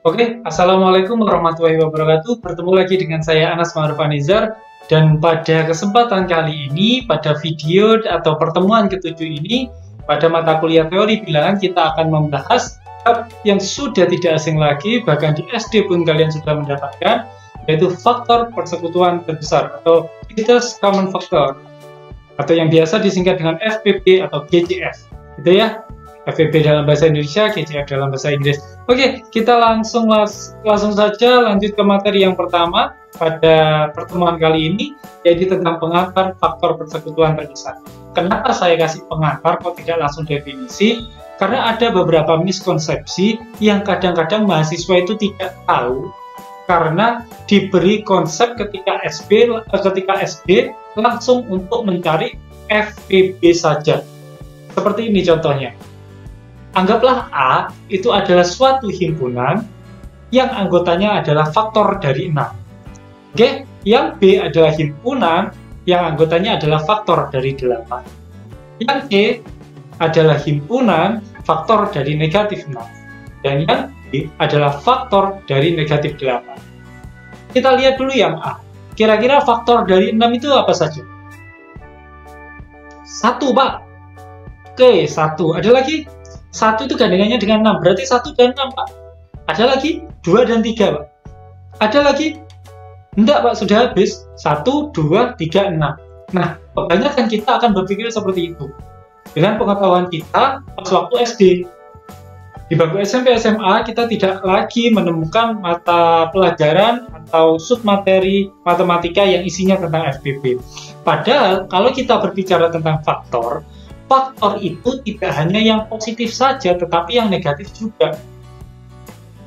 Oke, Assalamualaikum warahmatullahi wabarakatuh. Bertemu lagi dengan saya Anas Ma'ruf Anizar. Dan pada kesempatan kali ini, pada video atau pertemuan ketujuh ini, pada mata kuliah teori bilangan kita akan membahas bab yang sudah tidak asing lagi, bahkan di SD pun kalian sudah mendapatkan, yaitu faktor persekutuan terbesar atau greatest common factor, atau yang biasa disingkat dengan FPP atau GCF, gitu ya. FPP dalam bahasa Indonesia, GCF dalam bahasa Inggris. Oke, kita langsung saja lanjut ke materi yang pertama pada pertemuan kali ini, yaitu tentang pengantar faktor persekutuan terbesar. Kenapa saya kasih pengantar kok tidak langsung definisi? Karena ada beberapa miskonsepsi yang kadang-kadang mahasiswa itu tidak tahu karena diberi konsep ketika SD langsung untuk mencari FPP saja. Seperti ini contohnya. Anggaplah A itu adalah suatu himpunan yang anggotanya adalah faktor dari 6. Oke, yang B adalah himpunan yang anggotanya adalah faktor dari 8. Yang C adalah himpunan faktor dari negatif 6. Dan yang B adalah faktor dari negatif 8. Kita lihat dulu yang A. Kira-kira faktor dari 6 itu apa saja? 1, Pak. Oke, 1. Ada lagi? 1 itu gandengannya dengan 6, berarti 1 dan 6, Pak. Ada lagi? 2 dan 3, Pak. Ada lagi? Enggak, Pak, sudah habis. 1, 2, 3, 6. Nah, kebanyakan kita akan berpikir seperti itu. Dengan pengetahuan kita pas waktu SD. Di bangku SMP SMA, kita tidak lagi menemukan mata pelajaran atau submateri matematika yang isinya tentang FPP. Padahal, kalau kita berbicara tentang faktor itu tidak hanya yang positif saja, tetapi yang negatif juga.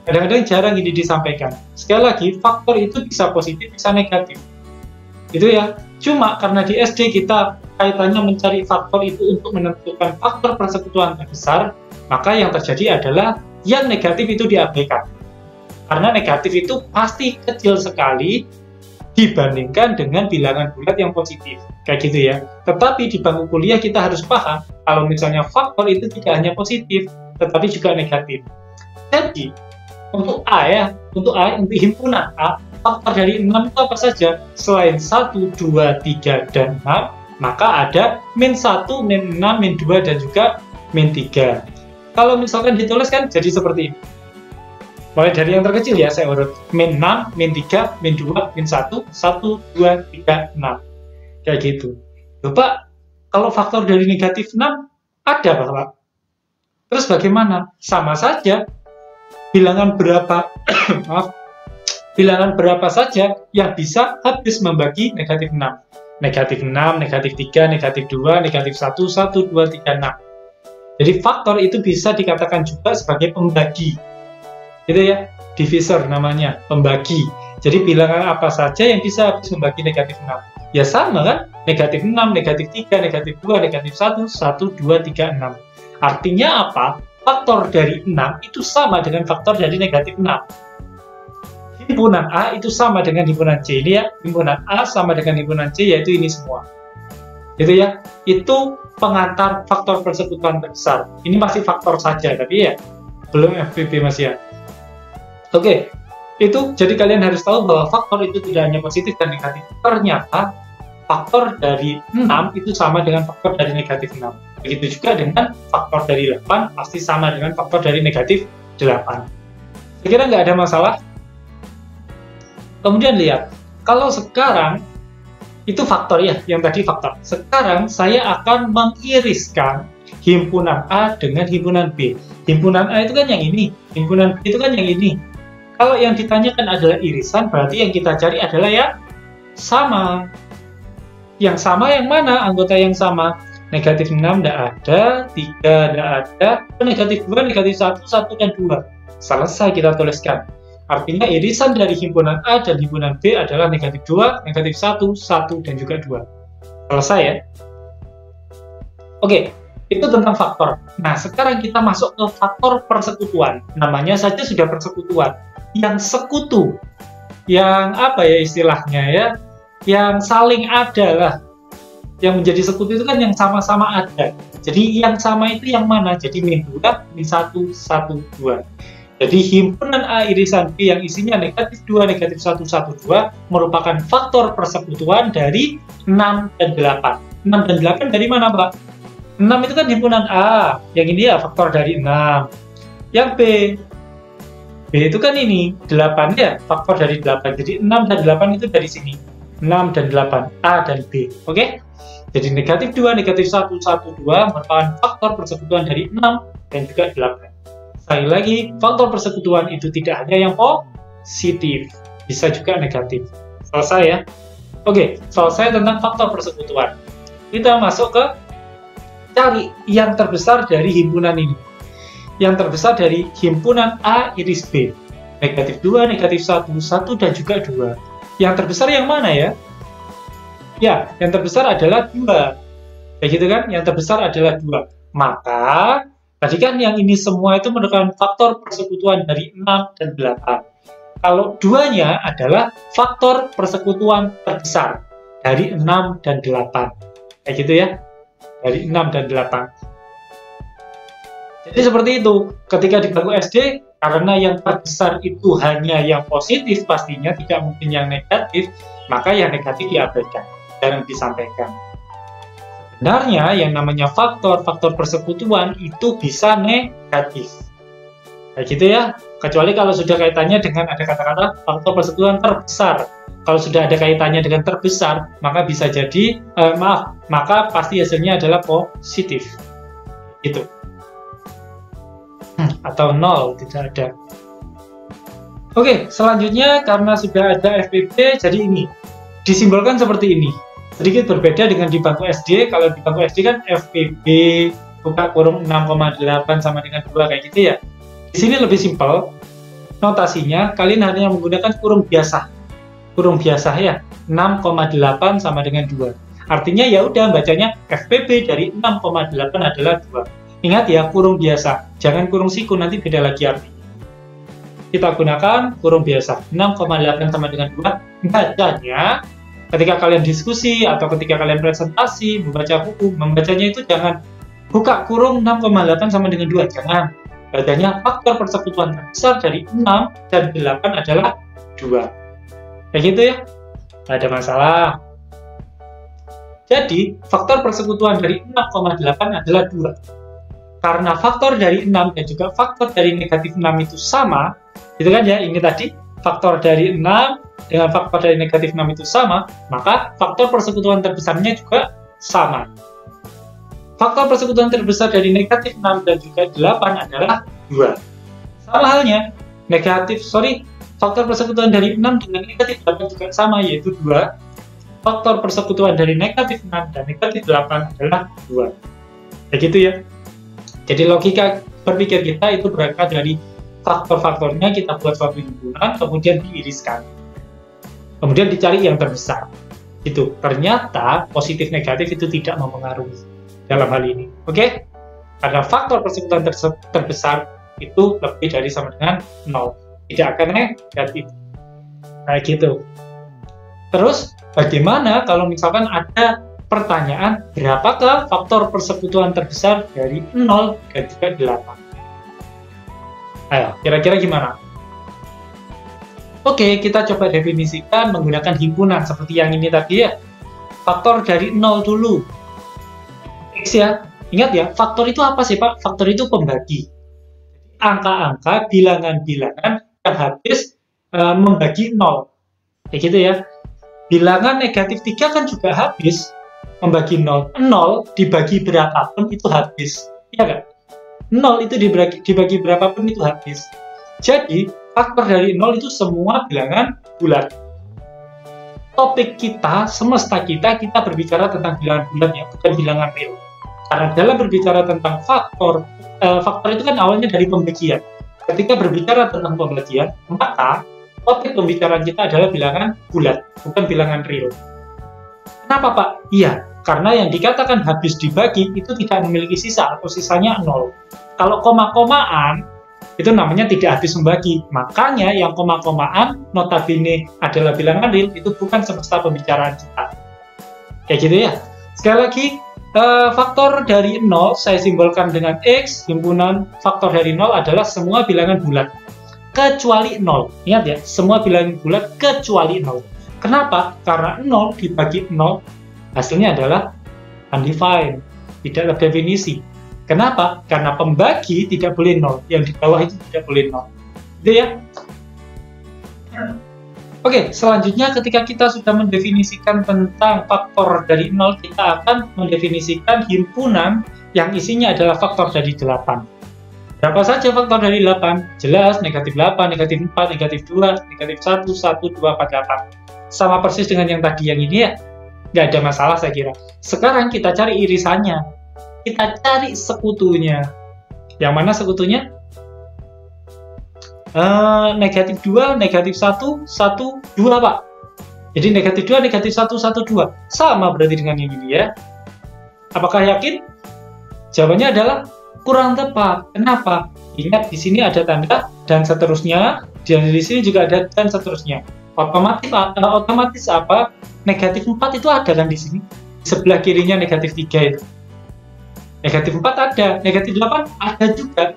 Kadang-kadang jarang ini disampaikan. Sekali lagi, faktor itu bisa positif, bisa negatif. Itu ya. Cuma karena di SD kita kaitannya mencari faktor itu untuk menentukan faktor persekutuan terbesar, maka yang terjadi adalah yang negatif itu diabaikan. Karena negatif itu pasti kecil sekali dibandingkan dengan bilangan bulat yang positif. Kayak gitu ya. Tetapi di bangku kuliah kita harus paham kalau misalnya faktor itu tidak hanya positif, tetapi juga negatif. Jadi, untuk untuk himpunan A, faktor dari 6 itu apa saja? Selain 1, 2, 3, dan 6, maka ada min 1, min 6, min 2, dan juga min 3. Kalau misalkan dituliskan jadi seperti ini. Mulai dari yang terkecil ya, saya urut. Min 6, min 3, min 2, min 1, 1, 2, 3, 6. Kayak gitu. Loh, Pak, kalau faktor dari negatif 6, ada, Pak? Terus bagaimana? Sama saja. Bilangan berapa, bilangan berapa saja yang bisa habis membagi negatif 6. Negatif 6, negatif 3, negatif 2, negatif 1, 1, 2, 3, 6. Jadi faktor itu bisa dikatakan juga sebagai pembagi. Gitu ya, divisor namanya, pembagi. Jadi bilangan apa saja yang bisa habis membagi negatif 6? Ya sama kan, negatif 6, negatif 3, negatif 2, negatif 1, 1, 2, 3, 6. Artinya apa? Faktor dari 6 itu sama dengan faktor dari negatif 6. Himpunan A itu sama dengan himpunan C. Ini ya, himpunan A sama dengan himpunan C, yaitu ini semua. Gitu ya, itu pengantar faktor persekutuan terbesar. Ini masih faktor saja, tapi ya, belum FPP masih ya. Oke, itu jadi kalian harus tahu bahwa faktor itu tidak hanya positif dan negatif. Ternyata faktor dari 6 itu sama dengan faktor dari negatif 6. Begitu juga dengan faktor dari 8 pasti sama dengan faktor dari negatif 8. Saya kira nggak ada masalah. Kemudian lihat, kalau sekarang itu faktor ya, yang tadi faktor. Sekarang saya akan mengiriskan himpunan A dengan himpunan B. Himpunan A itu kan yang ini, himpunan B itu kan yang ini. Kalau yang ditanyakan adalah irisan, berarti yang kita cari adalah yang sama. Yang sama yang mana? Anggota yang sama. Negatif 6 tidak ada, 3 tidak ada, negatif 2, negatif 1, 1, dan 2. Selesai kita tuliskan. Artinya irisan dari himpunan A dan himpunan B adalah negatif 2, negatif 1, 1, dan juga 2. Selesai ya? Oke, itu tentang faktor. Nah, sekarang kita masuk ke faktor persekutuan. Namanya saja sudah persekutuan. Yang sekutu, yang apa ya istilahnya ya, yang saling ada lah. Yang menjadi sekutu itu kan yang sama-sama ada. Jadi yang sama itu yang mana? Jadi min 2, min 1, 1, 2. Jadi himpunan A irisan B yang isinya negatif 2, negatif 1, 1, 2 merupakan faktor persekutuan dari 6 dan 8. 6 dan 8 dari mana, Pak? 6 itu kan himpunan A, yang ini ya faktor dari 6. Yang B itu kan ini, 8 ya, faktor dari 8. Jadi 6 dan 8 itu dari sini. 6 dan 8, A dan B. Oke? Jadi negatif 2, negatif 1, 1, 2 merupakan faktor persekutuan dari 6 dan juga 8. Sekali lagi, faktor persekutuan itu tidak hanya yang positif, bisa juga negatif. Selesai ya? Oke, selesai tentang faktor persekutuan. Kita masuk ke cari yang terbesar dari himpunan ini. Yang terbesar dari himpunan A iris B. Negatif 2, negatif 1, 1 dan juga 2. Yang terbesar yang mana ya? Ya, yang terbesar adalah 2. Kayak gitu kan? Yang terbesar adalah 2. Maka tadi kan yang ini semua itu merupakan faktor persekutuan dari 6 dan 8. Kalau duanya adalah faktor persekutuan terbesar dari 6 dan 8. Kayak gitu ya. Dari 6 dan 8. Jadi seperti itu. Ketika di bangku SD, karena yang terbesar itu hanya yang positif pastinya, tidak mungkin yang negatif, maka yang negatif diabaikan, jarang disampaikan. Sebenarnya yang namanya faktor persekutuan itu bisa negatif. Kayak gitu ya. Kecuali kalau sudah kaitannya dengan ada kata-kata faktor persekutuan terbesar. Kalau sudah ada kaitannya dengan terbesar, maka bisa jadi, maka pasti hasilnya adalah positif. Gitu. Atau 0, tidak ada. Oke, selanjutnya karena sudah ada FPB, jadi ini. Disimbolkan seperti ini. Sedikit berbeda dengan di bangku SD. Kalau di bangku SD kan FPB buka kurung 6,8 sama dengan 2 kayak gitu ya. Di sini lebih simpel. Notasinya kalian hanya menggunakan kurung biasa. Kurung biasa ya. 6,8 sama dengan 2. Artinya ya udah bacanya FPB dari 6,8 adalah 2. Ingat ya, kurung biasa. Jangan kurung siku, nanti beda lagi artinya. Kita gunakan kurung biasa. 6,8 sama dengan 2. Bacanya ketika kalian diskusi atau ketika kalian presentasi, membaca buku, membacanya itu jangan buka kurung 6,8 sama dengan 2, jangan. Bacanya faktor persekutuan terbesar dari 6 dan 8 adalah 2. Kayak gitu ya, nggak ada masalah. Jadi, faktor persekutuan dari 6,8 adalah 2. Karena faktor dari 6 dan juga faktor dari negatif 6 itu sama, gitu kan ya, ini tadi, faktor dari 6 dengan faktor dari negatif 6 itu sama, maka faktor persekutuan terbesarnya juga sama. Faktor persekutuan terbesar dari negatif 6 dan juga 8 adalah 2. Sama halnya, faktor persekutuan dari 6 dengan negatif 8 juga sama, yaitu 2. Faktor persekutuan dari negatif 6 dan negatif 8 adalah 2. Kayak gitu ya. Jadi logika berpikir kita itu berangkat dari faktor-faktornya, kita buat suatu himpunan, kemudian diiriskan. Kemudian dicari yang terbesar. Itu ternyata positif negatif itu tidak mempengaruhi dalam hal ini. Oke? Karena faktor persekutuan terbesar itu lebih dari sama dengan 0. Tidak akan negatif. Kayak gitu. Terus, bagaimana kalau misalkan ada pertanyaan, berapakah faktor persekutuan terbesar dari 0 dan juga 8? Ayo, kira-kira gimana? Oke, kita coba definisikan menggunakan himpunan seperti yang ini tadi ya. Faktor dari 0 dulu. X ya. Ingat ya, faktor itu apa sih Pak? Faktor itu pembagi. Angka-angka, bilangan-bilangan yang habis membagi 0. Kayak gitu ya. Bilangan negatif 3 kan juga habis membagi 0. 0 dibagi berapapun itu habis. Iya kan? 0 itu dibagi berapapun itu habis. Jadi, faktor dari 0 itu semua bilangan bulat. Topik kita, semesta kita berbicara tentang bilangan bulat ya, bukan bilangan real. Karena dalam berbicara tentang faktor itu kan awalnya dari pembagian. Ketika berbicara tentang pembagian, maka topik pembicaraan kita adalah bilangan bulat, bukan bilangan real. Kenapa Pak? Iya, karena yang dikatakan habis dibagi itu tidak memiliki sisa atau sisanya 0. Kalau koma-komaan, itu namanya tidak habis membagi. Makanya yang koma-komaan notabene adalah bilangan real, itu bukan semesta pembicaraan kita. Kayak gitu ya. Sekali lagi, faktor dari 0 saya simbolkan dengan X, himpunan faktor dari 0 adalah semua bilangan bulat. kecuali 0. Ingat ya, semua bilangan bulat kecuali 0. Kenapa? Karena 0 dibagi 0 hasilnya adalah undefined, tidak terdefinisi. Kenapa? Karena pembagi tidak boleh 0, yang di bawah itu tidak boleh 0. Gitu ya. Oke, selanjutnya ketika kita sudah mendefinisikan tentang faktor dari 0, kita akan mendefinisikan himpunan yang isinya adalah faktor dari 8. Berapa saja faktor dari 8? Jelas, negatif 8, negatif 4, negatif 2, negatif 1, 1, 2, 4, 8. Sama persis dengan yang tadi yang ini ya. Nggak ada masalah saya kira. Sekarang kita cari irisannya. Kita cari sekutunya. Yang mana sekutunya? Negatif 2, negatif 1, 1, 2 Pak. Jadi negatif 2, negatif 1, 1, 2. Sama berarti dengan yang ini ya. Apakah yakin? Jawabannya adalah kurang tepat. Kenapa? Ingat di sini ada tanda dan seterusnya, dan di sini juga ada dan seterusnya. Otomatis apa? Negatif 4 itu ada kan di sini. Di sebelah kirinya negatif 3 itu. Negatif 4 ada, negatif 8 ada juga.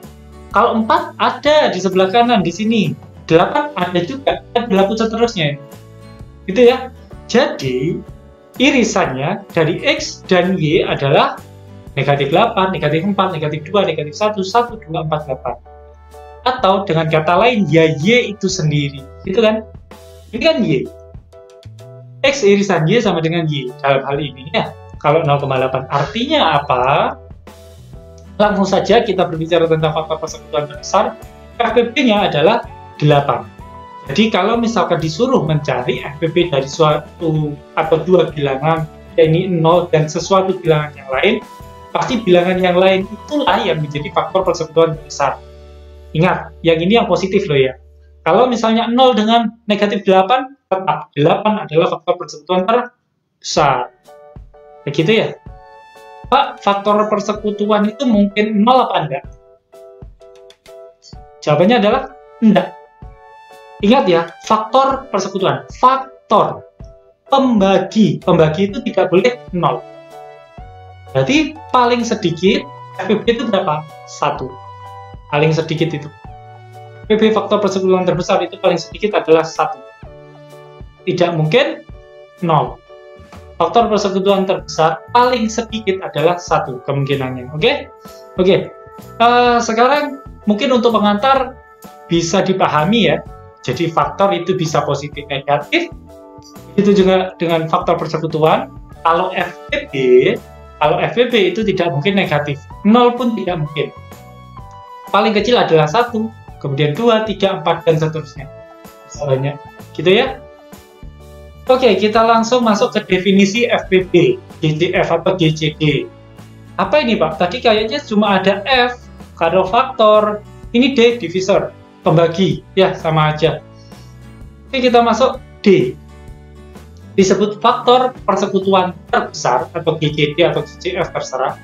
Kalau 4 ada di sebelah kanan di sini. 8 ada juga, dan berlaku seterusnya. Gitu ya. Jadi irisannya dari X dan Y adalah negatif 8, negatif 4, negatif 2, negatif 1, 1, 2, 4, 8. Atau dengan kata lain, ya Y itu sendiri. Itu kan? Ini kan Y. X irisan Y sama dengan Y. Dalam hal ini ya, kalau 0,8. Artinya apa? Langsung saja kita berbicara tentang faktor persekutuan terbesar. FPB-nya adalah 8. Jadi kalau misalkan disuruh mencari FPB dari suatu atau dua bilangan, yakni 0 dan sesuatu bilangan yang lain, pasti bilangan yang lain itulah yang menjadi faktor persekutuan terbesar. Ingat, yang ini yang positif loh ya. Kalau misalnya 0 dengan negatif 8, tetap 8 adalah faktor persekutuan terbesar. Begitu ya? Pak, faktor persekutuan itu mungkin 0 apa enggak? Jawabannya adalah enggak. Ingat ya, faktor persekutuan. Faktor pembagi. Pembagi itu tidak boleh 0. Berarti paling sedikit FPB itu berapa? 1. Paling sedikit itu. FPB faktor persekutuan terbesar itu paling sedikit adalah 1. Tidak mungkin 0. Faktor persekutuan terbesar paling sedikit adalah 1 kemungkinannya. Oke? Sekarang mungkin untuk pengantar bisa dipahami ya. Jadi faktor itu bisa positif negatif. Itu juga dengan faktor persekutuan. Kalau FPB itu tidak mungkin negatif. 0 pun tidak mungkin. Paling kecil adalah 1, kemudian 2, 3, 4, dan seterusnya. Misalnya. Gitu ya? Oke, kita langsung masuk ke definisi FPB, GCF atau GCD. Apa ini Pak? Tadi kayaknya cuma ada F, karena faktor. Ini D, divisor, pembagi. Ya, sama aja. Oke, kita masuk D. Disebut faktor persekutuan terbesar, atau GCD atau GCF terserah.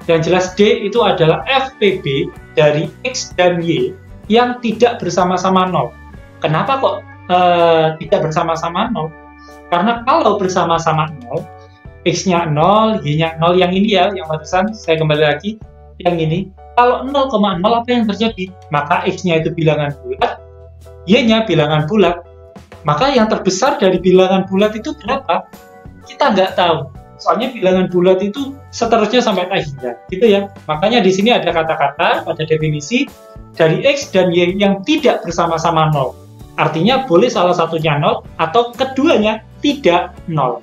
Yang jelas D itu adalah FPB dari X dan Y yang tidak bersama-sama 0. Kenapa kok tidak bersama-sama 0? Karena kalau bersama-sama 0, X-nya 0, Y-nya 0, yang ini ya, yang barusan saya kembali lagi, yang ini, kalau 0,0 apa yang terjadi? Maka X-nya itu bilangan bulat, Y-nya bilangan bulat, maka yang terbesar dari bilangan bulat itu berapa? Kita nggak tahu. Soalnya bilangan bulat itu seterusnya sampai tak hingga, gitu ya. Makanya di sini ada kata-kata pada definisi dari X dan Y yang tidak bersama-sama 0. Artinya boleh salah satunya 0 atau keduanya tidak 0.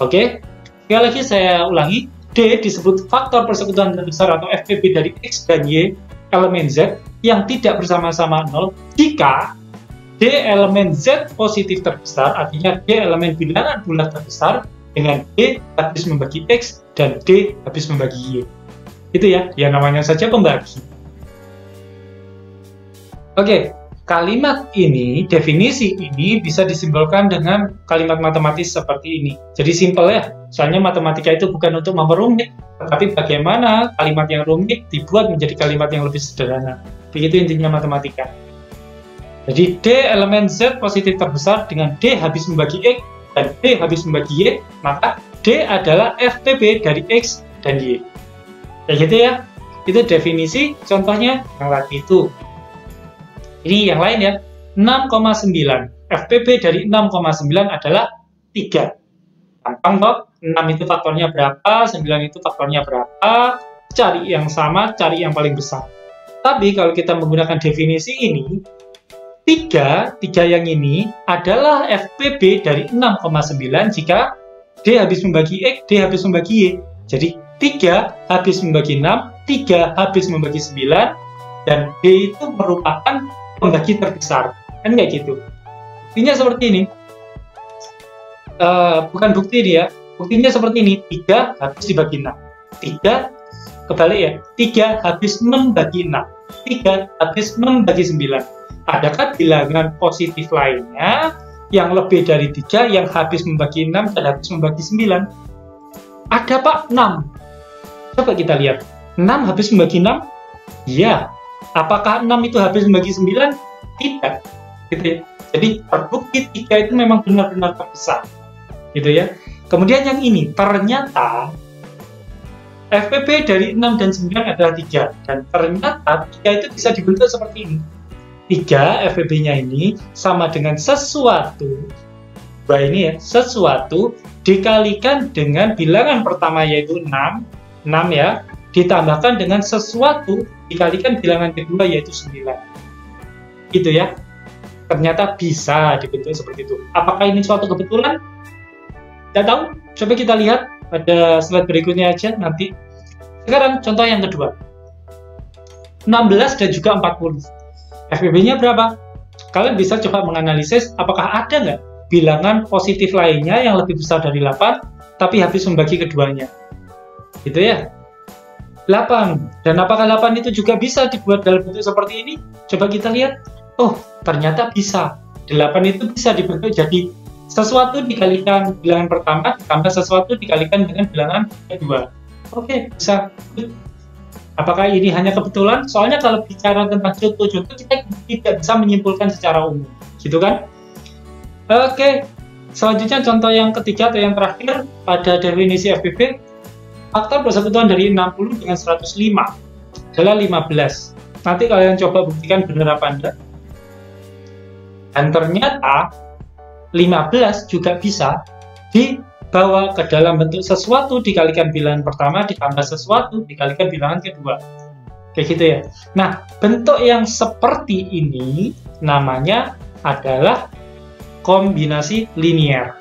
Oke? Sekali lagi saya ulangi, D disebut faktor persekutuan terbesar atau FPB dari X dan Y elemen Z yang tidak bersama-sama 0 jika D elemen Z positif terbesar, artinya D elemen bilangan bulat terbesar dengan D habis membagi X dan D habis membagi Y. Itu ya, yang namanya saja pembagi. Oke. Kalimat ini, definisi ini bisa disimbolkan dengan kalimat matematis seperti ini. Jadi simpel ya, soalnya matematika itu bukan untuk memperumit, tetapi bagaimana kalimat yang rumit dibuat menjadi kalimat yang lebih sederhana. Begitu intinya matematika. Jadi D elemen Z positif terbesar dengan D habis membagi X dan D habis membagi Y, maka D adalah FPB dari X dan Y. Kayak gitu ya, itu definisi, contohnya yang tadi itu. Ini yang lain ya. 6,9. FPB dari 6,9 adalah 3. Gampang toh? 6 itu faktornya berapa, 9 itu faktornya berapa, cari yang sama, cari yang paling besar. Tapi kalau kita menggunakan definisi ini, 3 yang ini adalah FPB dari 6,9 jika D habis membagi X, D habis membagi Y. Jadi 3 habis membagi 6, 3 habis membagi 9, dan D itu merupakan pembagi terbesar. Kan kayak gitu. Buktinya seperti ini. Bukan bukti ini ya. Buktinya seperti ini. 3 habis dibagi 6. 3, kebalik ya. 3 habis membagi 6. 3 habis membagi 9. Adakah bilangan positif lainnya yang lebih dari 3 yang habis membagi 6 dan habis membagi 9? Ada Pak, 6. Coba kita lihat. 6 habis membagi 6? Iya. Apakah 6 itu habis membagi 9? Tidak. Gitu ya. Jadi terbukti 3 itu memang benar-benar terbesar. Gitu ya. Kemudian yang ini, ternyata FPB dari 6 dan 9 adalah 3. Dan ternyata 3 itu bisa dibentuk seperti ini. 3 FPB-nya ini sama dengan sesuatu. Ini ya, sesuatu dikalikan dengan bilangan pertama yaitu 6 ya, ditambahkan dengan sesuatu dikalikan bilangan kedua yaitu 9. Gitu ya. Ternyata bisa dibentuk seperti itu. Apakah ini suatu kebetulan? Tidak tahu. Coba kita lihat pada slide berikutnya aja nanti. Sekarang contoh yang kedua. 16 dan juga 40. FPB-nya berapa? Kalian bisa coba menganalisis apakah ada nggak bilangan positif lainnya yang lebih besar dari 8 tapi habis membagi keduanya. Gitu ya. 8. Dan apakah 8 itu juga bisa dibuat dalam bentuk seperti ini? Coba kita lihat. Oh, ternyata bisa. 8 itu bisa dibentuk jadi sesuatu dikalikan bilangan pertama ditambah sesuatu dikalikan dengan bilangan kedua. Oke, bisa. Apakah ini hanya kebetulan? Soalnya kalau bicara tentang contoh-contoh kita tidak bisa menyimpulkan secara umum, gitu kan? Oke, selanjutnya contoh yang ketiga atau yang terakhir pada definisi FPB, faktor persekutuan dari 60 dengan 105 adalah 15. Nanti kalian coba buktikan benar apa enggak. Dan ternyata 15 juga bisa dibawa ke dalam bentuk sesuatu dikalikan bilangan pertama ditambah sesuatu dikalikan bilangan kedua. Kayak gitu ya. Nah, bentuk yang seperti ini namanya adalah kombinasi linear.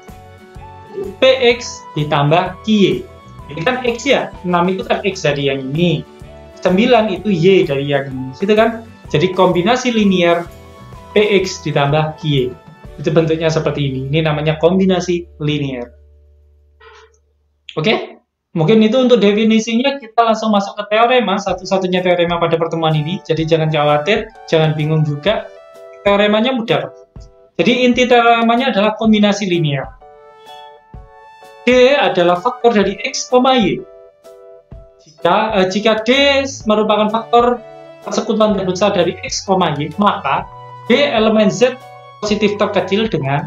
PX ditambah QY. Ini kan X ya, 6 itu kan X dari yang ini. 9 itu Y dari yang ini. Gitu kan? Jadi kombinasi linear PX ditambah QY. Itu bentuknya seperti ini. Ini namanya kombinasi linear. Oke? Mungkin itu untuk definisinya. Kita langsung masuk ke teorema. Satu-satunya teorema pada pertemuan ini. Jadi jangan khawatir, jangan bingung juga. Teoremanya mudah. Jadi inti teoremanya adalah kombinasi linear. D adalah faktor dari X, Y. Jika D merupakan faktor persekutuan terbesar dari X, Y, maka D elemen Z positif terkecil dengan,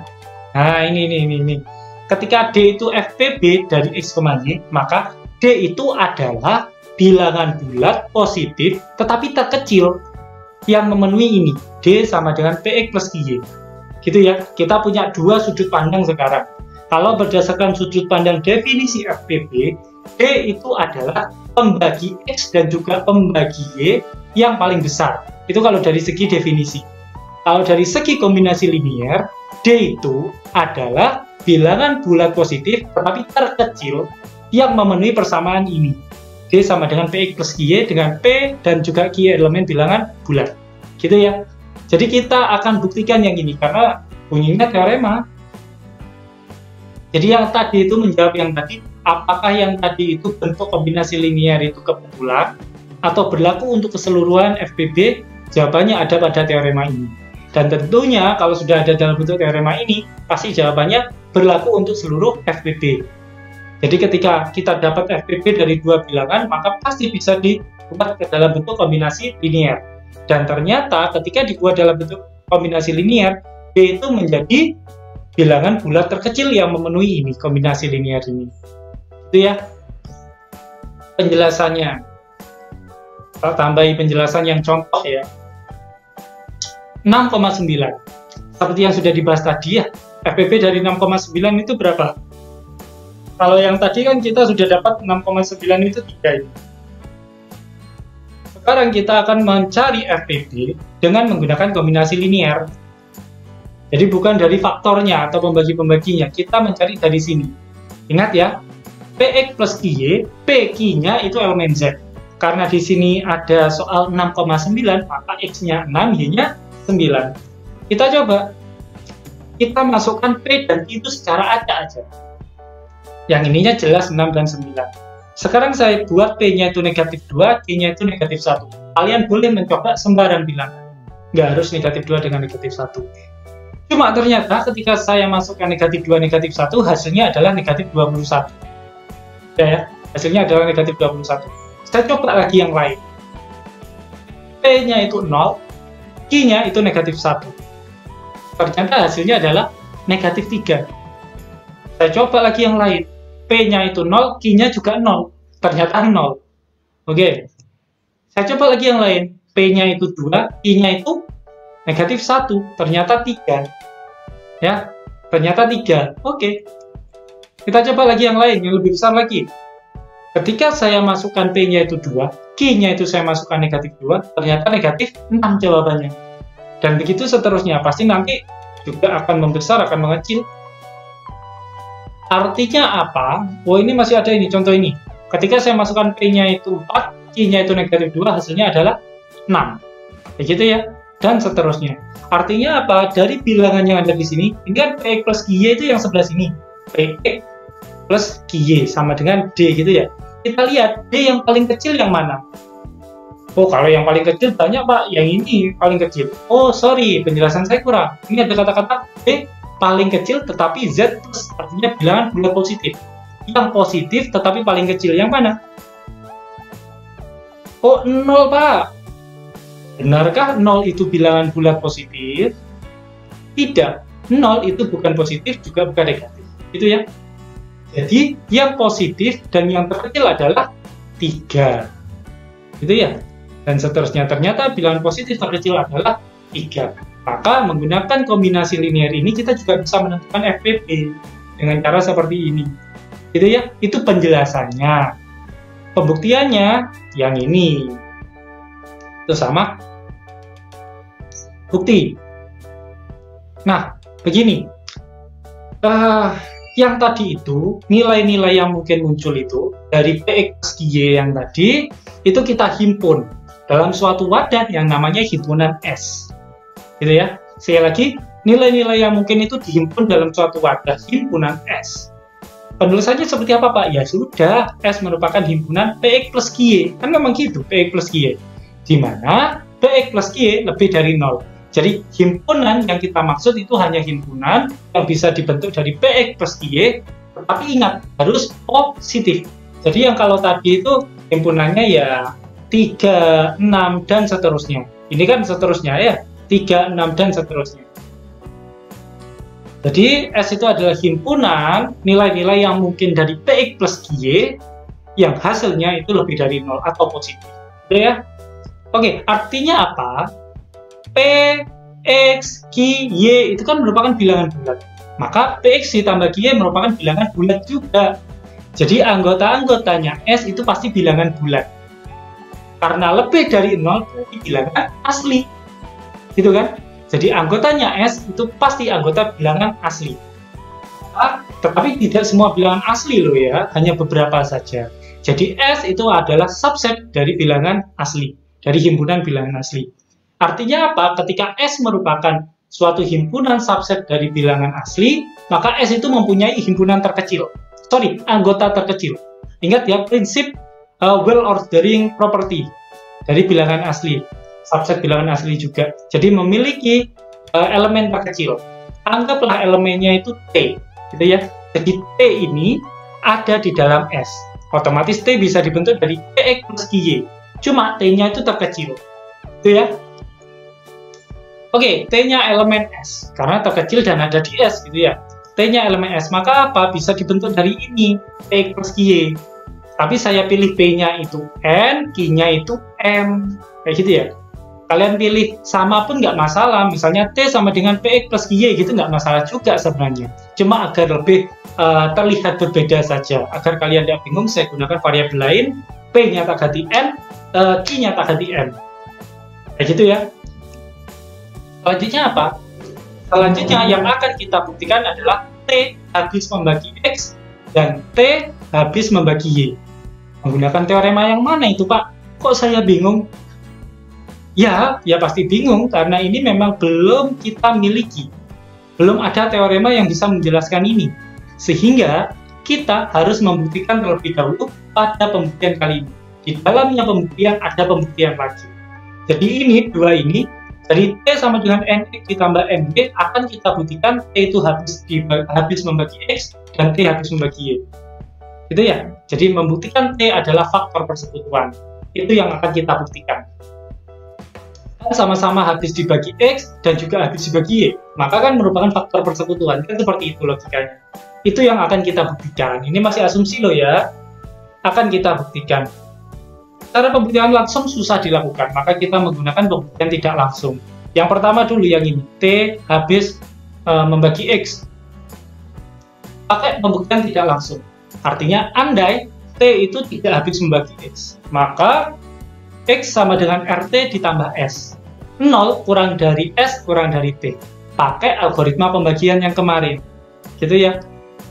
nah ini. Ketika D itu FPB dari X, Y, maka D itu adalah bilangan bulat positif tetapi terkecil yang memenuhi ini. D sama dengan PX plus QY. Gitu ya, kita punya dua sudut pandang sekarang. Kalau berdasarkan sudut pandang definisi FPB, D itu adalah pembagi X dan juga pembagi Y yang paling besar. Itu kalau dari segi definisi. Kalau dari segi kombinasi linear, D itu adalah bilangan bulat positif tetapi terkecil yang memenuhi persamaan ini. D sama dengan PX plus QY dengan P dan juga QY elemen bilangan bulat. Gitu ya. Jadi kita akan buktikan yang ini karena bunyinya teorema. Jadi yang tadi itu menjawab yang tadi, apakah yang tadi itu bentuk kombinasi linear itu kebetulan atau berlaku untuk keseluruhan FPB? Jawabannya ada pada teorema ini. Dan tentunya kalau sudah ada dalam bentuk teorema ini, pasti jawabannya berlaku untuk seluruh FPB. Jadi ketika kita dapat FPB dari dua bilangan, maka pasti bisa dibuat ke dalam bentuk kombinasi linear. Dan ternyata ketika dibuat dalam bentuk kombinasi linear, D itu menjadi bilangan bulat terkecil yang memenuhi ini, kombinasi linear ini. Itu ya penjelasannya. Kita tambahi penjelasan yang contoh ya. 6,9. Seperti yang sudah dibahas tadi ya, FPP dari 6,9 itu berapa? Kalau yang tadi kan kita sudah dapat 6,9 itu 3 ini. Sekarang kita akan mencari FPP dengan menggunakan kombinasi linear. Jadi bukan dari faktornya atau pembagi-pembaginya, kita mencari dari sini. Ingat ya, PX plus QY, PQ-nya itu elemen Z. Karena di sini ada soal 6,9, maka X-nya 6, Y-nya 9. Kita coba. Kita masukkan P dan Q itu secara acak aja. Yang ininya jelas 6 dan 9. Sekarang saya buat P-nya itu negatif 2, Q-nya itu negatif 1. Kalian boleh mencoba sembarang bilangan. Nggak harus negatif 2 dengan negatif 1. Cuma ternyata ketika saya masukkan negatif 2, negatif 1, hasilnya adalah negatif 21. Ya, hasilnya adalah negatif 21. Saya coba lagi yang lain. P-nya itu 0, Q-nya itu negatif 1. Ternyata hasilnya adalah negatif 3. Saya coba lagi yang lain. P-nya itu 0, Q-nya juga 0. Ternyata 0. Oke. Saya coba lagi yang lain. P-nya itu 2, Q-nya itu negatif 1. Ternyata 3. Ya, ternyata 3. Oke. Kita coba lagi yang lain, yang lebih besar lagi. Ketika saya masukkan P-nya itu 2, Q-nya itu saya masukkan negatif 2, ternyata negatif 6 jawabannya. Dan begitu seterusnya, pasti nanti juga akan membesar, akan mengecil. Artinya apa? Oh, ini masih ada ini, contoh ini. Ketika saya masukkan P-nya itu 4, Q-nya itu negatif 2, hasilnya adalah 6. Kayak gitu ya. Dan seterusnya. Artinya apa? Dari bilangan yang ada di sini, ini kan PX plus QY itu yang sebelah sini. PX plus QY sama dengan D gitu ya. Kita lihat D yang paling kecil yang mana? Oh, kalau yang paling kecil banyak Pak, yang ini paling kecil. Oh, sorry, penjelasan saya kurang. Ini ada kata-kata D paling kecil tetapi Z plus, artinya bilangan bulat positif. Yang positif tetapi paling kecil yang mana? Oh, 0 Pak. Benarkah 0 itu bilangan bulat positif? Tidak. 0 itu bukan positif juga bukan negatif. Itu ya. Jadi yang positif dan yang terkecil adalah 3. Gitu ya. Dan seterusnya, ternyata bilangan positif terkecil adalah 3. Maka menggunakan kombinasi linear ini kita juga bisa menentukan FPP dengan cara seperti ini. Gitu ya. Itu penjelasannya. Pembuktiannya yang ini. Itu sama bukti. Nah, begini. Yang tadi itu, nilai-nilai yang mungkin muncul itu dari PX QY yang tadi, itu kita himpun dalam suatu wadah yang namanya himpunan S. Gitu ya. Sekali lagi, nilai-nilai yang mungkin itu dihimpun dalam suatu wadah himpunan S. Penulisannya seperti apa, Pak? Ya sudah, S merupakan himpunan PX plus QY. Kan memang gitu, PX plus QY. Di mana PX plus QY lebih dari 0. Jadi himpunan yang kita maksud itu hanya himpunan yang bisa dibentuk dari PX plus QY, tetapi ingat, harus positif. Jadi yang kalau tadi itu himpunannya ya 3, 6, dan seterusnya. Ini kan seterusnya ya, 3, 6, dan seterusnya. Jadi S itu adalah himpunan nilai-nilai yang mungkin dari PX plus QY yang hasilnya itu lebih dari 0 atau positif. Oke ya? Oke, artinya apa? P, X, Q, Y itu kan merupakan bilangan bulat. Maka PX ditambah QY merupakan bilangan bulat juga. Jadi anggota-anggotanya S itu pasti bilangan bulat. Karena lebih dari 0 berarti bilangan asli. Gitu kan? Jadi anggotanya S itu pasti anggota bilangan asli. Tetapi tidak semua bilangan asli loh ya, hanya beberapa saja. Jadi S itu adalah subset dari bilangan asli. Dari himpunan bilangan asli. Artinya apa? Ketika S merupakan suatu himpunan subset dari bilangan asli, maka S itu mempunyai himpunan terkecil. Sorry, anggota terkecil. Ingat ya, prinsip well ordering property dari bilangan asli. Subset bilangan asli juga. Jadi memiliki elemen terkecil. Anggaplah elemennya itu T. Gitu ya. Jadi T ini ada di dalam S. Otomatis T bisa dibentuk dari PX plus QY. Cuma T-nya itu terkecil. Itu ya. Oke, T-nya elemen S. Karena terkecil dan ada di S, gitu ya. T-nya elemen S. Maka apa? Bisa dibentuk dari ini. PX plus QY. Tapi saya pilih P-nya itu N, Q-nya itu M. Kayak gitu ya. Kalian pilih sama pun nggak masalah, misalnya T sama dengan PX plus Y gitu nggak masalah juga sebenarnya. Cuma agar lebih terlihat berbeda saja. Agar kalian tidak bingung, saya gunakan variabel lain, P-nya tak ganti N, Q-nya tak ganti M. Kayak gitu ya. Selanjutnya apa? Selanjutnya yang akan kita buktikan adalah T habis membagi X dan T habis membagi Y. Menggunakan teorema yang mana itu, Pak? Kok saya bingung? Ya pasti bingung karena ini memang belum kita miliki. Belum ada teorema yang bisa menjelaskan ini. Sehingga kita harus membuktikan terlebih dahulu pada pembuktian kali ini. Di dalamnya pembuktian ada pembuktian lagi. Jadi ini, dua ini, dari T sama dengan NX ditambah MY akan kita buktikan T itu habis membagi X dan T habis membagi Y. Gitu ya. Jadi membuktikan T adalah faktor persekutuan. Itu yang akan kita buktikan. Sama-sama habis dibagi X dan juga habis dibagi Y, maka kan merupakan faktor persekutuan. Kan seperti itu logikanya. Itu yang akan kita buktikan. Ini masih asumsi loh ya. Akan kita buktikan. Cara pembuktian langsung susah dilakukan, maka kita menggunakan pembuktian tidak langsung. Yang pertama dulu yang ini, T habis membagi X. Pakai pembuktian tidak langsung. Artinya andai T itu tidak habis membagi X, maka X sama dengan RT ditambah S. 0 kurang dari S kurang dari T. Pakai algoritma pembagian yang kemarin. Gitu ya.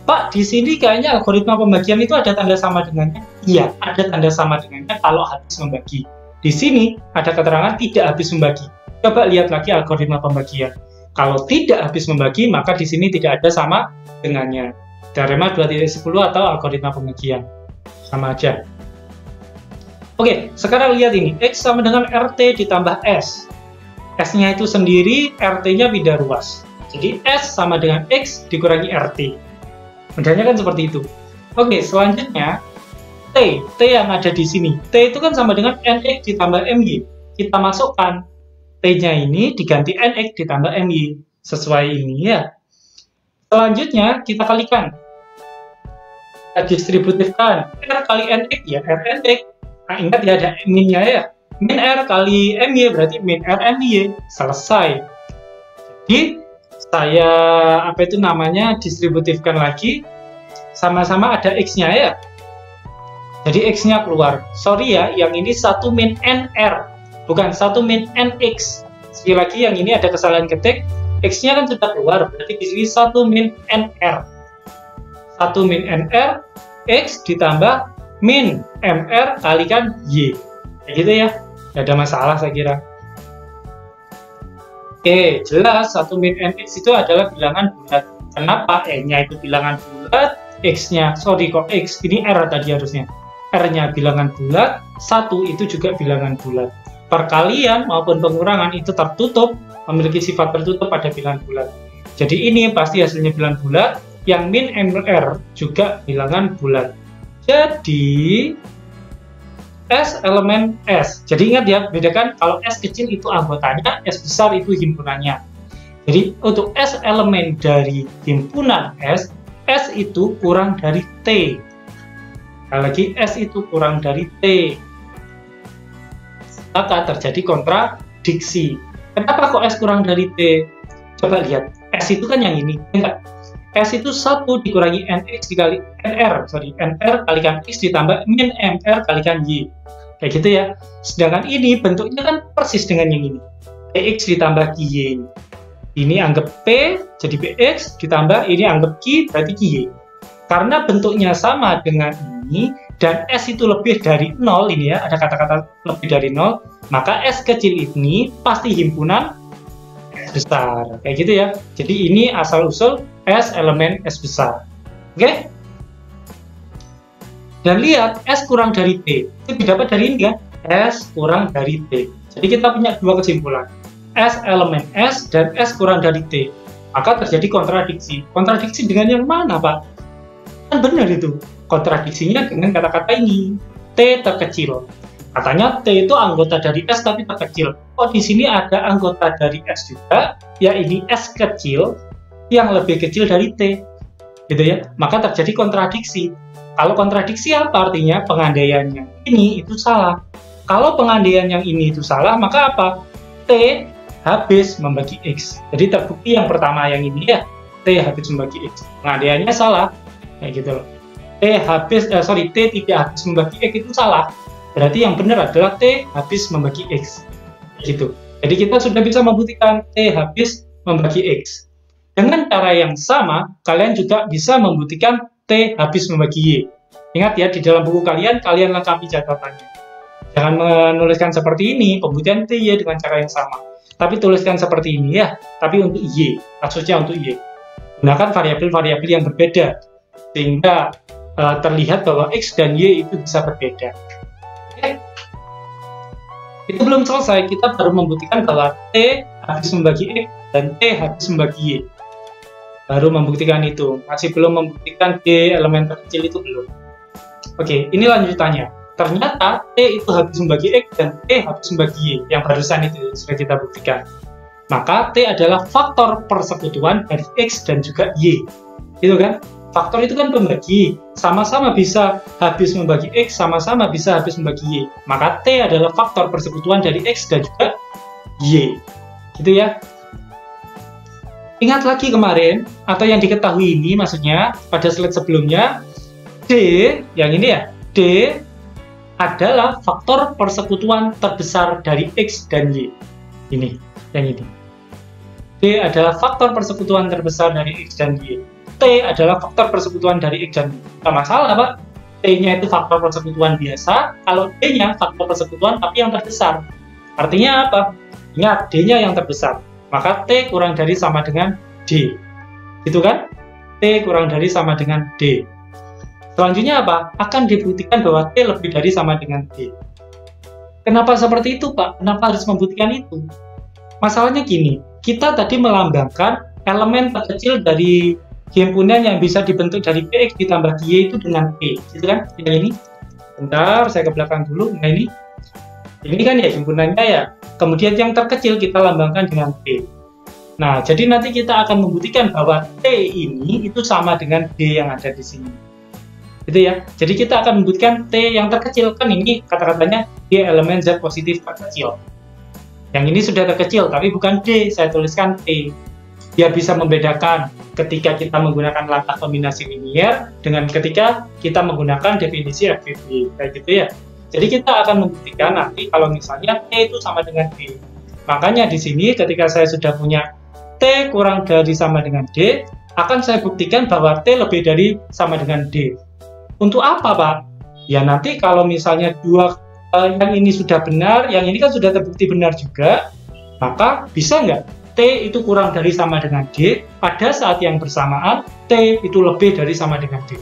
Pak, di sini kayaknya algoritma pembagian itu ada tanda sama dengannya. Iya, ada tanda sama dengannya kalau habis membagi. Di sini ada keterangan tidak habis membagi. Coba lihat lagi algoritma pembagian. Kalau tidak habis membagi, maka di sini tidak ada sama dengannya. Teorema 2.10 atau algoritma pembagian. Sama aja. Oke, sekarang lihat ini. X sama dengan RT ditambah S. S-nya itu sendiri, RT-nya pindah ruas. Jadi S sama dengan X dikurangi RT. Mudahnya kan seperti itu. Oke, selanjutnya T yang ada di sini. T itu kan sama dengan NX ditambah MY. Kita masukkan T-nya ini diganti NX ditambah MY. Sesuai ini ya. Selanjutnya kita kalikan. Kita distributifkan. R kali NX ya, RNX. Nah, ingat ya ada min-nya ya. Min R kali MY berarti min R MY. Selesai. Jadi saya distributifkan lagi. Sama-sama ada X-nya ya. Jadi X-nya keluar. Sorry ya, yang ini 1 min NR. Bukan 1 min NX. Sekali lagi yang ini ada kesalahan ketik. X-nya kan sudah keluar. Berarti di sini 1 min NR. 1 min NR. X ditambah min MR kalikan Y. Kayak gitu ya. Nggak ada masalah saya kira. Oke, jelas 1 min NX itu adalah bilangan bulat. Kenapa? N-nya itu bilangan bulat, X-nya, sorry kok X, ini R tadi harusnya. R-nya bilangan bulat, 1 itu juga bilangan bulat. Perkalian maupun pengurangan itu tertutup, memiliki sifat tertutup pada bilangan bulat. Jadi ini pasti hasilnya bilangan bulat, yang min MR juga bilangan bulat. Jadi S elemen S. Jadi ingat ya, bedakan kalau S kecil itu anggotanya, S besar itu himpunannya. Jadi untuk S elemen dari himpunan S itu kurang dari T. Sekali lagi, S itu kurang dari T. Maka terjadi kontradiksi. Kenapa kok S kurang dari T? Coba lihat, S itu kan yang ini, enggak? S itu 1 dikurangi NX dikali NR kalikan X ditambah min MR kalikan Y. Kayak gitu ya. Sedangkan ini bentuknya kan persis dengan yang ini. PX ditambah QY. Ini anggap P jadi PX ditambah ini anggap Q berarti QY. Karena bentuknya sama dengan ini dan S itu lebih dari 0 ini ya, ada kata-kata lebih dari 0, maka S kecil ini pasti himpunan S besar. Kayak gitu ya. Jadi ini asal-usul S elemen S besar. Oke? Dan lihat, S kurang dari T. Itu didapat dari ini kan? S kurang dari T. Jadi kita punya dua kesimpulan. S elemen S dan S kurang dari T. Maka terjadi kontradiksi. Kontradiksi dengan yang mana, Pak? Kan benar itu. Kontradiksinya dengan kata-kata ini. T terkecil. Katanya T itu anggota dari S tapi terkecil. Oh, di sini ada anggota dari S juga. Ya, ini S kecil yang lebih kecil dari T. Gitu ya. Maka terjadi kontradiksi. Kalau kontradiksi apa artinya? Pengandaian yang ini itu salah. Kalau pengandaian yang ini itu salah, maka apa? T habis membagi X. Jadi terbukti yang pertama yang ini ya, T habis membagi X. Pengandaiannya salah, kayak gitu loh. T tidak habis membagi X itu salah. Berarti yang benar adalah T habis membagi X. Gitu. Jadi kita sudah bisa membuktikan T habis membagi X. Dengan cara yang sama, kalian juga bisa membuktikan T habis membagi Y. Ingat ya, di dalam buku kalian lengkapi catatannya. Jangan menuliskan seperti ini, pembuktian T, Y dengan cara yang sama. Tapi tuliskan seperti ini ya, tapi untuk Y, maksudnya untuk Y. Gunakan variabel-variabel yang berbeda, sehingga terlihat bahwa X dan Y itu bisa berbeda. Oke. Itu belum selesai, kita baru membuktikan bahwa T habis membagi X dan T habis membagi Y. Baru membuktikan itu, masih belum membuktikan D elemen terkecil itu belum. Oke, ini lanjutannya. Ternyata T itu habis membagi X dan T habis membagi Y, yang barusan itu sudah kita buktikan. Maka T adalah faktor persekutuan dari X dan juga Y. Gitu kan? Faktor itu kan pembagi, sama-sama bisa habis membagi X, sama-sama bisa habis membagi Y. Maka T adalah faktor persekutuan dari X dan juga Y. Gitu ya. Ingat lagi kemarin, atau yang diketahui ini maksudnya, pada slide sebelumnya, D, yang ini ya, D adalah faktor persekutuan terbesar dari X dan Y. Ini, yang ini. D adalah faktor persekutuan terbesar dari X dan Y. T adalah faktor persekutuan dari X dan Y. Tidak masalah, Pak. T-nya itu faktor persekutuan biasa, kalau D-nya faktor persekutuan tapi yang terbesar. Artinya apa? Ingat, D-nya yang terbesar. Maka T kurang dari sama dengan D. Gitu kan? T kurang dari sama dengan D. Selanjutnya apa? Akan dibuktikan bahwa T lebih dari sama dengan D. Kenapa seperti itu, Pak? Kenapa harus membuktikan itu? Masalahnya gini, kita tadi melambangkan elemen terkecil dari himpunan yang bisa dibentuk dari PX ditambah Y itu dengan P. Gitu kan? Yang ini. Bentar, saya ke belakang dulu. Nah ini. Ini kan ya himpunannya ya. Kemudian yang terkecil kita lambangkan dengan T. Nah, jadi nanti kita akan membuktikan bahwa T ini itu sama dengan D yang ada di sini. Gitu ya. Jadi kita akan membuktikan T yang terkecil. Kan ini kata-katanya D elemen Z positif terkecil. Yang ini sudah terkecil, tapi bukan D. Saya tuliskan T. Biar bisa membedakan ketika kita menggunakan langkah kombinasi linier dengan ketika kita menggunakan definisi FVB. Kayak gitu ya. Jadi kita akan membuktikan nanti kalau misalnya T itu sama dengan D. Makanya di sini ketika saya sudah punya T kurang dari sama dengan D, akan saya buktikan bahwa T lebih dari sama dengan D. Untuk apa, Pak? Ya nanti kalau misalnya yang ini sudah benar, yang ini kan sudah terbukti benar juga, maka bisa nggak T itu kurang dari sama dengan D, pada saat yang bersamaan T itu lebih dari sama dengan D.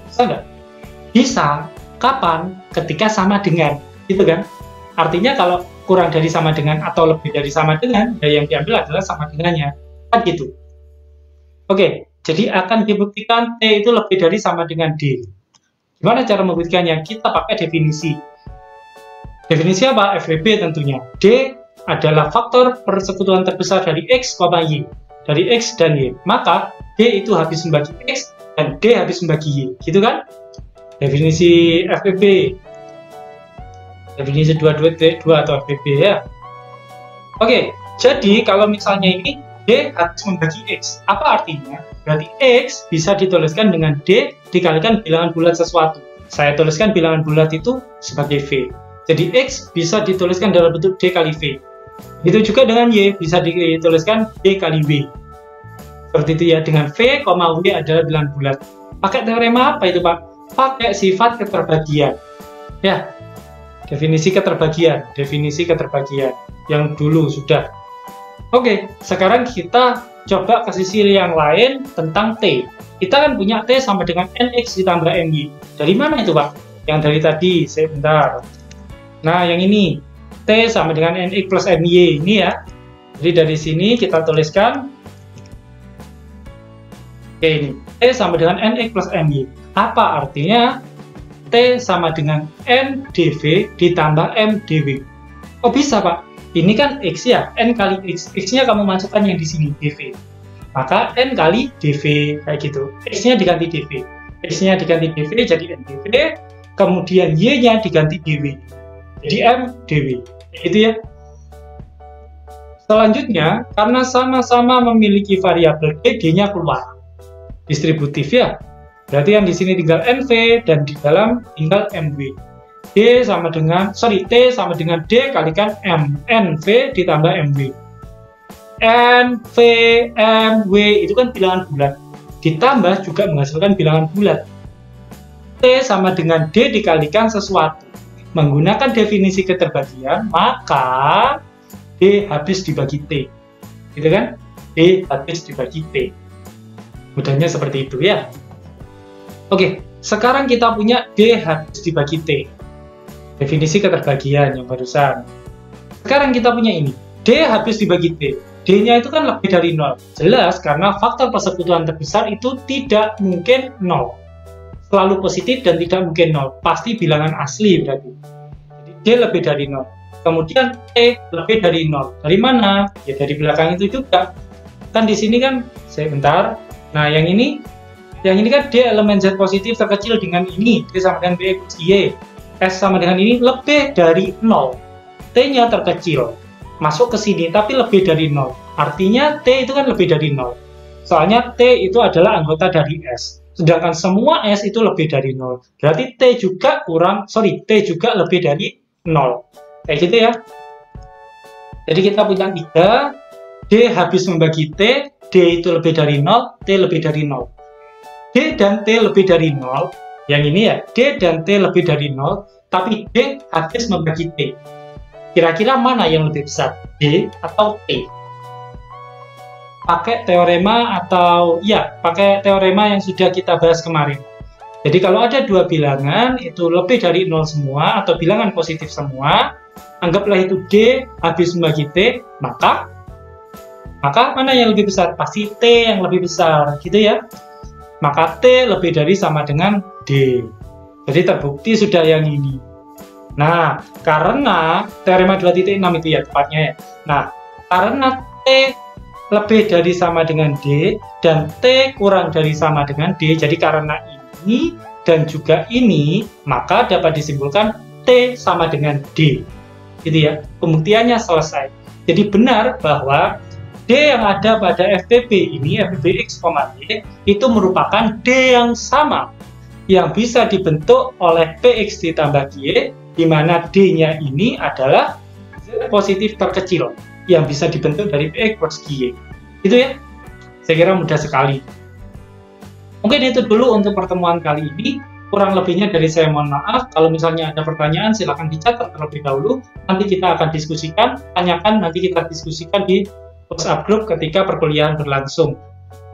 Bisa nggak? Bisa. Kapan? Ketika sama dengan, gitu kan? Artinya kalau kurang dari sama dengan atau lebih dari sama dengan, ya yang diambil adalah sama dengannya. Kan gitu. Oke, jadi akan dibuktikan T itu lebih dari sama dengan D. Gimana cara membuktikannya? Kita pakai definisi. Definisi apa? FVB tentunya. D adalah faktor persekutuan terbesar dari X, Y. Dari X dan Y. Maka D itu habis membagi X dan D habis membagi Y. Gitu kan? Definisi FVB. Definisi 2 atau FVB ya. Oke, jadi kalau misalnya ini D habis membagi X. Apa artinya? Berarti X bisa dituliskan dengan D dikalikan bilangan bulat sesuatu. Saya tuliskan bilangan bulat itu sebagai V. Jadi X bisa dituliskan dalam bentuk D kali V. Itu juga dengan Y bisa dituliskan D kali W. Seperti itu ya, dengan V, W adalah bilangan bulat. Pakai teorema apa itu, Pak? Pakai sifat keterbagian. Ya, definisi keterbagian yang dulu sudah. Oke, sekarang kita coba ke sisi yang lain tentang T. Kita kan punya T sama dengan NX ditambah NY. Dari mana itu, Pak? Yang dari tadi, sebentar. Nah, yang ini. T sama dengan NX plus NY. Ini ya. Jadi dari sini kita tuliskan. Oke, ini. T sama dengan NX plus NY. Apa artinya? T sama dengan N dV ditambah M dV. Oh bisa, Pak? Ini kan X ya, N kali X. X-nya kamu masukkan yang di sini, dV. Maka N kali dV, kayak gitu. X-nya diganti dV. X-nya diganti dV, jadi N dV. Kemudian Y-nya diganti dV. Jadi M dV. Gitu ya. Selanjutnya, karena sama-sama memiliki variabel D, D-nya keluar. Distributif ya. Berarti yang di sini tinggal NV dan di dalam tinggal MW. T sama dengan D kalikan M. NV ditambah MW. NV, MW itu kan bilangan bulat. Ditambah juga menghasilkan bilangan bulat. T sama dengan D dikalikan sesuatu. Menggunakan definisi keterbagian, maka D habis dibagi T. Gitu kan? D habis dibagi T. Mudahnya seperti itu ya. Oke, sekarang kita punya D habis dibagi T. Definisi keterbagian yang barusan. Sekarang kita punya ini. D habis dibagi T. D-nya itu kan lebih dari 0. Jelas karena faktor persekutuan terbesar itu tidak mungkin 0. Selalu positif dan tidak mungkin 0. Pasti bilangan asli berarti. Jadi D lebih dari 0. Kemudian T lebih dari 0. Dari mana? Ya dari belakang itu juga. Kan di sini kan, sebentar. Nah, yang ini kan D elemen Z positif terkecil dengan ini. D sama dengan BX Y. S sama dengan ini lebih dari 0. T-nya terkecil. Masuk ke sini tapi lebih dari 0. Artinya T itu kan lebih dari 0. Soalnya T itu adalah anggota dari S. Sedangkan semua S itu lebih dari 0. Berarti T juga lebih dari 0. Kayak gitu ya. Jadi kita punya 3. D habis membagi T. D itu lebih dari 0. T lebih dari 0. D dan T lebih dari 0. Yang ini ya. D dan T lebih dari 0. Tapi D habis membagi T. Kira-kira mana yang lebih besar, D atau T? Pakai teorema yang sudah kita bahas kemarin. Jadi kalau ada dua bilangan itu lebih dari 0 semua atau bilangan positif semua, anggaplah itu D habis membagi T, maka mana yang lebih besar? Pasti T yang lebih besar, gitu ya. Maka T lebih dari sama dengan D. Jadi terbukti sudah yang ini. Nah, karena teorema 2.6 itu ya tepatnya ya. Nah, karena T lebih dari sama dengan D dan T kurang dari sama dengan D, jadi karena ini dan juga ini, maka dapat disimpulkan T sama dengan D. Gitu ya. Pembuktiannya selesai. Jadi benar bahwa D yang ada pada FBB ini, FBB X, Y, itu merupakan D yang sama yang bisa dibentuk oleh PX ditambah Y, di mana D-nya ini adalah Z positif terkecil yang bisa dibentuk dari PX plus Y. Itu ya. Saya kira mudah sekali. Mungkin itu dulu untuk pertemuan kali ini. Kurang lebihnya dari saya mohon maaf. Kalau misalnya ada pertanyaan silahkan dicatat terlebih dahulu. Nanti kita akan diskusikan. Tanyakan, nanti kita diskusikan di WhatsApp group ketika perkuliahan berlangsung.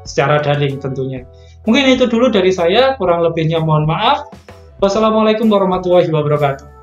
Secara daring tentunya. Mungkin itu dulu dari saya. Kurang lebihnya mohon maaf. Wassalamualaikum warahmatullahi wabarakatuh.